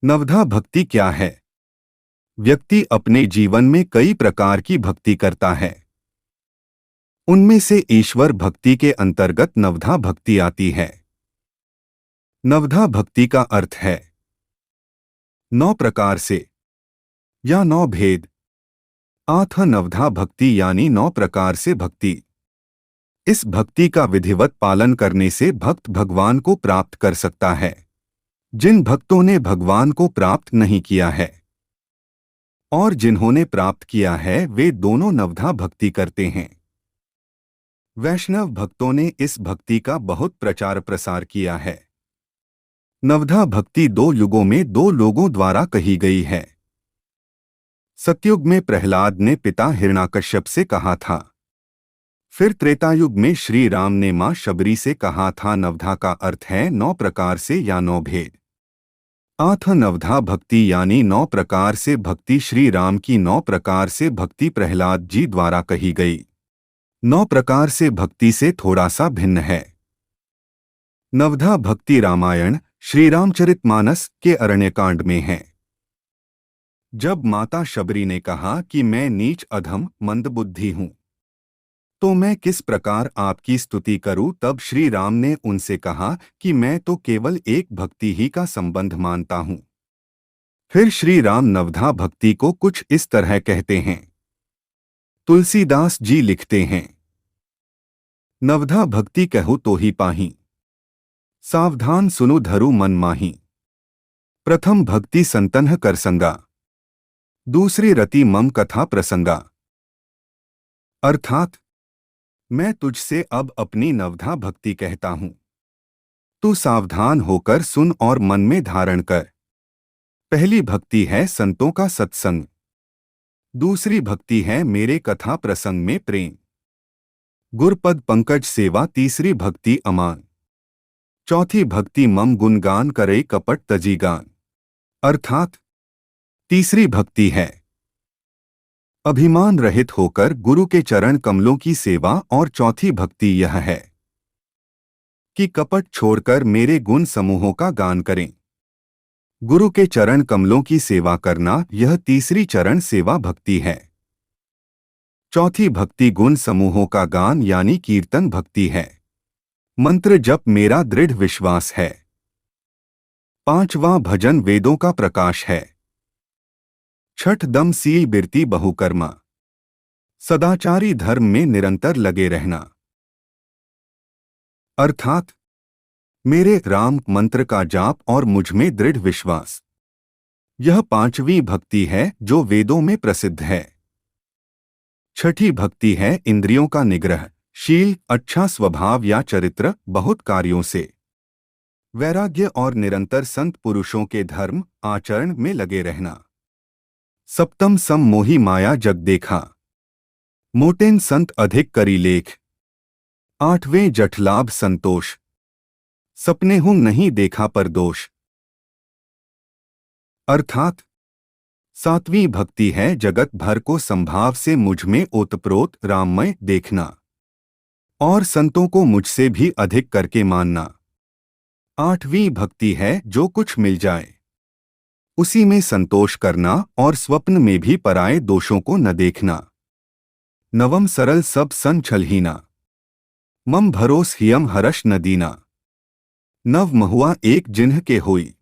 नवधा भक्ति क्या है? व्यक्ति अपने जीवन में कई प्रकार की भक्ति करता है। उनमें से ईश्वर भक्ति के अंतर्गत नवधा भक्ति आती है। नवधा भक्ति का अर्थ है 9 प्रकार से या 9 भेद। आठ नवधा भक्ति यानी 9 प्रकार से भक्ति। इस भक्ति का विधिवत पालन करने से भक्त भगवान को प्राप्त कर सकता है। जिन भक्तों ने भगवान को प्राप्त नहीं किया है और जिन्होंने प्राप्त किया है वे दोनों नवधा भक्ति करते हैं। वैष्णव भक्तों ने इस भक्ति का बहुत प्रचार प्रसार किया है। नवधा भक्ति 2 युगों में 2 लोगों द्वारा कही गई है। सतयुग में प्रहलाद ने पिता हिरण्याकश्यप से कहा था। फिर त्रेतायुग में श्री राम ने मां शबरी से कहा था। नवधा का अर्थ है 9 प्रकार से या 9 भेद। आठ नवधा भक्ति यानी 9 प्रकार से भक्ति श्री राम की 9 प्रकार से भक्ति प्रहलाद जी द्वारा कही गई 9 प्रकार से भक्ति से थोड़ा सा भिन्न है। नवधा भक्ति रामायण श्री रामचरितमानस के अरण्यकांड में है। जब माता शबरी ने कहा कि मैं नीच अधम मंदबुद्धि हूं तो मैं किस प्रकार आपकी स्तुति करूं, तब श्री राम ने उनसे कहा कि मैं तो केवल एक भक्ति ही का संबंध मानता हूं। फिर श्री राम नवधा भक्ति को कुछ इस तरह कहते हैं। तुलसीदास जी लिखते हैं, नवधा भक्ति कहूँ तो ही पाही, सावधान सुनु धरु मन माही। प्रथम भक्ति संतन्ह कर संगा, दूसरी रति मम कथा प्रसंगा। अर्थात मैं तुझसे अब अपनी नवधा भक्ति कहता हूं। तू सावधान होकर सुन और मन में धारण कर। पहली भक्ति है संतों का सत्संग, दूसरी भक्ति है मेरे कथा प्रसंग में प्रेम। गुरपद पंकज सेवा तीसरी भक्ति अमान, चौथी भक्ति मम गुणगान करे कपट तजीगान। अर्थात तीसरी भक्ति है अभिमान रहित होकर गुरु के चरण कमलों की सेवा और चौथी भक्ति यह है कि कपट छोड़कर मेरे गुण समूहों का गान करें। गुरु के चरण कमलों की सेवा करना यह तीसरी चरण सेवा भक्ति है। चौथी भक्ति गुण समूहों का गान यानी कीर्तन भक्ति है। मंत्र जप मेरा दृढ़ विश्वास है। पांचवां भजन वेदों का प्रकाश है। छठ दम सील बिरती बहुकर्मा, सदाचारी धर्म में निरंतर लगे रहना। अर्थात मेरे राम मंत्र का जाप और मुझ में दृढ़ विश्वास। यह पांचवी भक्ति है जो वेदों में प्रसिद्ध है। छठी भक्ति है इंद्रियों का निग्रह, शील, अच्छा स्वभाव या चरित्र, बहुत कार्यों से वैराग्य और निरंतर संत पुरुषों के धर्म आचरण में लगे रहना। सप्तम सम मोही माया जग देखा, मोटेन संत अधिक करी लेख। आठवें जठलाभ संतोष, सपने हूं नहीं देखा पर दोष। अर्थात सातवीं भक्ति है जगत भर को संभाव से मुझ में ओतप्रोत राममय देखना और संतों को मुझसे भी अधिक करके मानना। आठवीं भक्ति है जो कुछ मिल जाए उसी में संतोष करना और स्वप्न में भी पराये दोषों को न देखना। नवम सरल सब सन छलहीना, मम भरोस हियम हरष न दीना। नव महुआ एक जिन्ह के होई,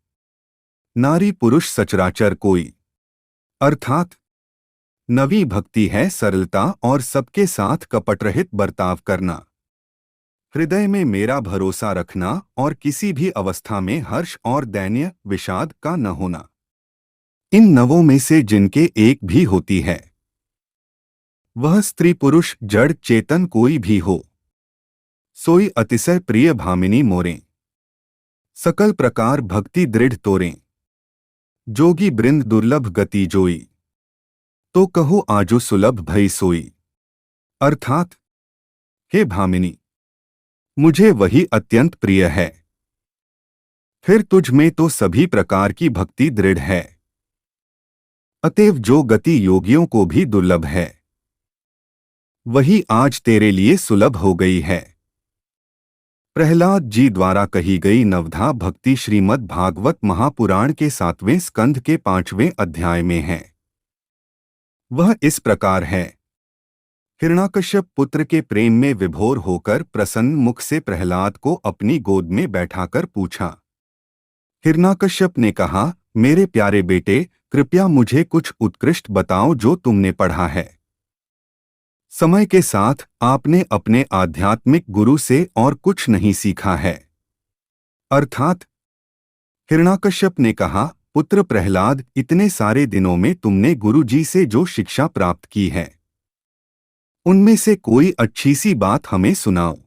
नारी पुरुष सचराचर कोई। अर्थात नवी भक्ति है सरलता और सबके साथ कपटरहित बर्ताव करना, हृदय में मेरा भरोसा रखना और किसी भी अवस्था में हर्ष और दैन्य विषाद का न होना। इन नवों में से जिनके एक भी होती है वह स्त्री पुरुष जड़ चेतन कोई भी हो, सोई अतिशय प्रिय भामिनी मोरें। सकल प्रकार भक्ति दृढ़ तोरें, जोगी बृंद दुर्लभ गति जोई। तो कहो आजु सुलभ भई सोई। अर्थात हे भामिनी, मुझे वही अत्यंत प्रिय है। फिर तुझ में तो सभी प्रकार की भक्ति दृढ़ है, अतएव जो गति योगियों को भी दुर्लभ है वही आज तेरे लिए सुलभ हो गई है। प्रहलाद जी द्वारा कही गई नवधा भक्ति श्रीमद् भागवत महापुराण के 7वें स्कंध के 5वें अध्याय में है। वह इस प्रकार है। हिरण्याकश्यप पुत्र के प्रेम में विभोर होकर प्रसन्न मुख से प्रहलाद को अपनी गोद में बैठाकर पूछा। हिरण्याकश्यप ने कहा, मेरे प्यारे बेटे, कृपया मुझे कुछ उत्कृष्ट बताओ जो तुमने पढ़ा है। समय के साथ आपने अपने आध्यात्मिक गुरु से और कुछ नहीं सीखा है। अर्थात हिरण्याकश्यप ने कहा, पुत्र प्रहलाद, इतने सारे दिनों में तुमने गुरु जी से जो शिक्षा प्राप्त की है उनमें से कोई अच्छी सी बात हमें सुनाओ।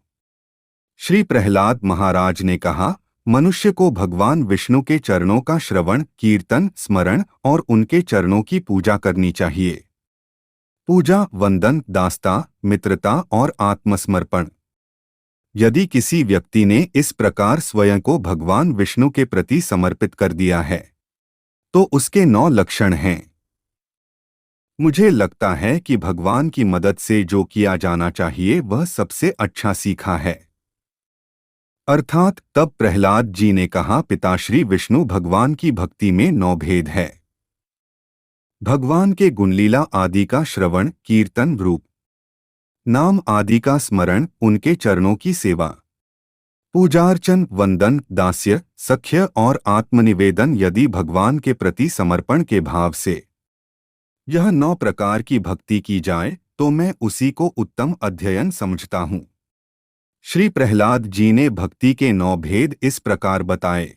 श्री प्रहलाद महाराज ने कहा, मनुष्य को भगवान विष्णु के चरणों का श्रवण, कीर्तन, स्मरण और उनके चरणों की पूजा करनी चाहिए। पूजा, वंदन, दास्ता, मित्रता और आत्मसमर्पण। यदि किसी व्यक्ति ने इस प्रकार स्वयं को भगवान विष्णु के प्रति समर्पित कर दिया है तो उसके 9 लक्षण हैं। मुझे लगता है कि भगवान की मदद से जो किया जाना चाहिए वह सबसे अच्छा सीखा है। अर्थात तब प्रहलाद जी ने कहा, पिताश्री विष्णु भगवान की भक्ति में 9 भेद है। भगवान के गुणलीला आदि का श्रवण, कीर्तन, रूप नाम आदि का स्मरण, उनके चरणों की सेवा, पूजार्चन, वंदन, दास्य, सख्य और आत्मनिवेदन यदि भगवान के प्रति समर्पण के भाव से यह 9 प्रकार की भक्ति की जाए तो मैं उसी को उत्तम अध्ययन समझता हूँ। श्री प्रहलाद जी ने भक्ति के 9 भेद इस प्रकार बताए।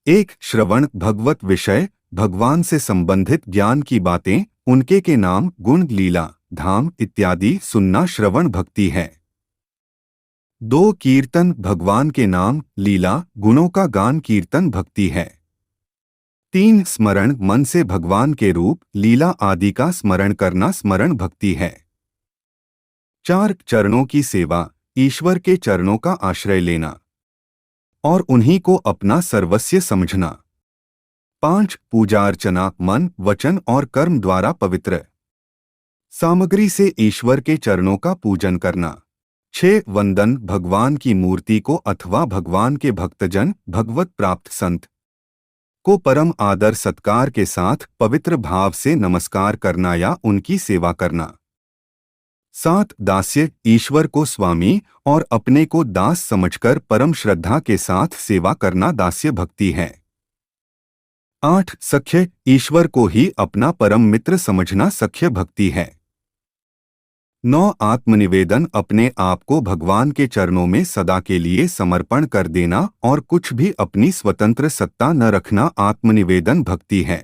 1. श्रवण, भगवत विषय, भगवान से संबंधित ज्ञान की बातें, उनके के नाम, गुण, लीला, धाम इत्यादि सुनना श्रवण भक्ति है। 2. कीर्तन, भगवान के नाम, लीला, गुणों का गान कीर्तन भक्ति है। 3. स्मरण, मन से भगवान के रूप, लीला आदि का स्मरण करना स्मरण भक्ति है। 4. चरणों की सेवा, ईश्वर के चरणों का आश्रय लेना और उन्हीं को अपना सर्वस्व समझना। 5. पूजा अर्चना, मन, वचन और कर्म द्वारा पवित्र सामग्री से ईश्वर के चरणों का पूजन करना। 6. वंदन, भगवान की मूर्ति को अथवा भगवान के भक्तजन, भगवत प्राप्त संत को परम आदर सत्कार के साथ पवित्र भाव से नमस्कार करना या उनकी सेवा करना। 7. दास्य, ईश्वर को स्वामी और अपने को दास समझकर परम श्रद्धा के साथ सेवा करना दास्य भक्ति है। 8. सख्य, ईश्वर को ही अपना परम मित्र समझना सख्य भक्ति है। 9. आत्मनिवेदन, अपने आप को भगवान के चरणों में सदा के लिए समर्पण कर देना और कुछ भी अपनी स्वतंत्र सत्ता न रखना आत्मनिवेदन भक्ति है।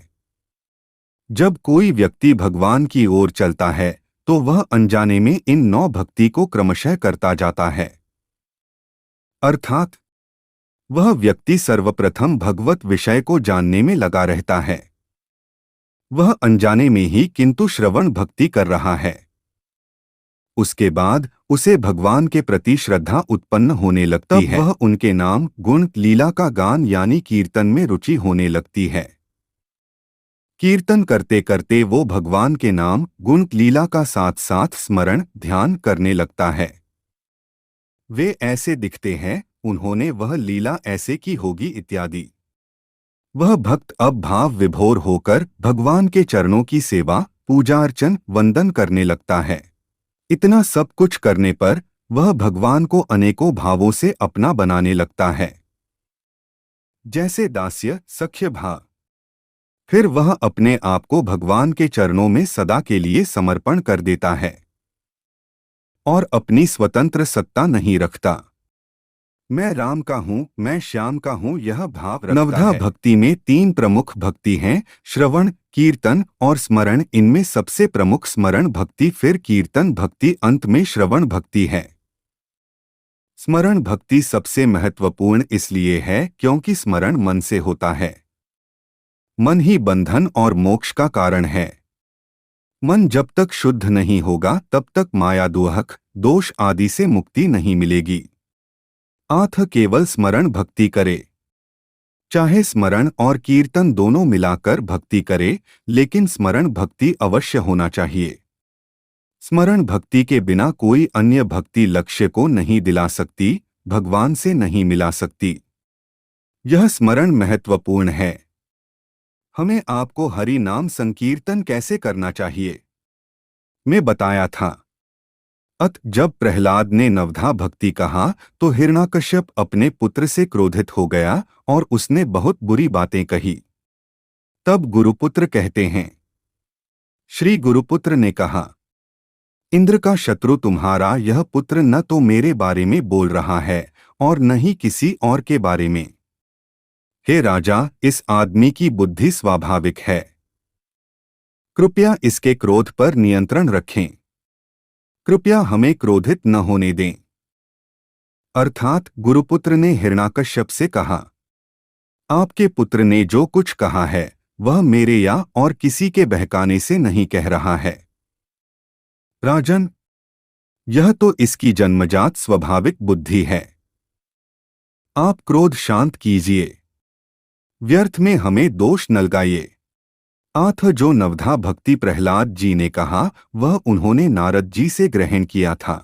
जब कोई व्यक्ति भगवान की ओर चलता है तो वह अनजाने में इन 9 भक्ति को क्रमशः करता जाता है। अर्थात वह व्यक्ति सर्वप्रथम भगवत विषय को जानने में लगा रहता है। वह अनजाने में ही किंतु श्रवण भक्ति कर रहा है। उसके बाद उसे भगवान के प्रति श्रद्धा उत्पन्न होने लगती है। वह उनके नाम, गुण, लीला का गान यानी कीर्तन में रुचि होने लगती है। कीर्तन करते करते वो भगवान के नाम, गुण, लीला का साथ साथ स्मरण, ध्यान करने लगता है। वे ऐसे दिखते हैं, उन्होंने वह लीला ऐसे की होगी इत्यादि। वह भक्त अब भाव विभोर होकर भगवान के चरणों की सेवा, पूजा अर्चन, वंदन करने लगता है। इतना सब कुछ करने पर वह भगवान को अनेकों भावों से अपना बनाने लगता है, जैसे दास्य, सख्य भाव। फिर वह अपने आप को भगवान के चरणों में सदा के लिए समर्पण कर देता है और अपनी स्वतंत्र सत्ता नहीं रखता। मैं राम का हूँ, मैं श्याम का हूँ, यह भाव रखता है। नवधा भक्ति में 3 प्रमुख भक्ति हैं, श्रवण, कीर्तन और स्मरण। इनमें सबसे प्रमुख स्मरण भक्ति, फिर कीर्तन भक्ति, अंत में श्रवण भक्ति है। स्मरण भक्ति सबसे महत्वपूर्ण इसलिए है क्योंकि स्मरण मन से होता है। मन ही बंधन और मोक्ष का कारण है। मन जब तक शुद्ध नहीं होगा तब तक माया दुहक, दोष आदि से मुक्ति नहीं मिलेगी। आथ केवल स्मरण भक्ति करे। चाहे स्मरण और कीर्तन दोनों मिलाकर भक्ति करे, लेकिन स्मरण भक्ति अवश्य होना चाहिए। स्मरण भक्ति के बिना कोई अन्य भक्ति लक्ष्य को नहीं दिला सकती, भगवान से नहीं मिला सकती। यह स्मरण महत्वपूर्ण है। हमें आपको हरि नाम संकीर्तन कैसे करना चाहिए मैं बताया था। जब प्रहलाद ने नवधा भक्ति कहा तो हिरण्याकश्यप अपने पुत्र से क्रोधित हो गया और उसने बहुत बुरी बातें कही। तब गुरुपुत्र कहते हैं, श्री गुरुपुत्र ने कहा, इंद्र का शत्रु तुम्हारा यह पुत्र न तो मेरे बारे में बोल रहा है और न ही किसी और के बारे में। हे राजा, इस आदमी की बुद्धि स्वाभाविक है। कृपया इसके क्रोध पर नियंत्रण रखें। कृपया हमें क्रोधित न होने दें। अर्थात गुरुपुत्र ने हिरण्याकश्यप से कहा, आपके पुत्र ने जो कुछ कहा है वह मेरे या और किसी के बहकाने से नहीं कह रहा है। राजन, यह तो इसकी जन्मजात स्वाभाविक बुद्धि है। आप क्रोध शांत कीजिए। व्यर्थ में हमें दोष न लगाइए। जो नवधा भक्ति प्रहलाद जी ने कहा वह उन्होंने नारद जी से ग्रहण किया था।